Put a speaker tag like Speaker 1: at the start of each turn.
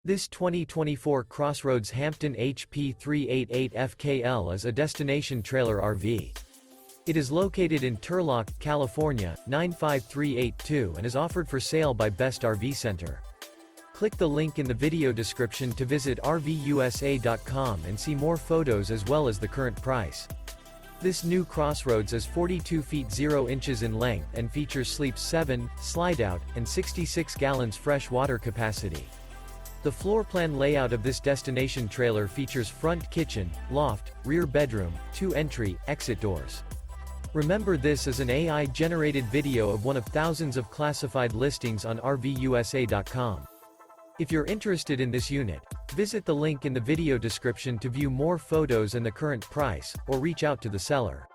Speaker 1: This 2024 CrossRoads Hampton HP388FKL is a destination trailer RV. It is located in Turlock, California, 95382 and is offered for sale by Best RV Center. Click the link in the video description to visit RVUSA.com and see more photos as well as the current price. This new CrossRoads is 42 feet 0 inches in length and features sleeps 7, Slideout, and 66 gallons fresh water capacity. The floor plan layout of this destination trailer features front kitchen, loft, rear bedroom, 2 entry, exit doors. Remember, this is an AI-generated video of one of thousands of classified listings on RVUSA.com. If you're interested in this unit, visit the link in the video description to view more photos and the current price, or reach out to the seller.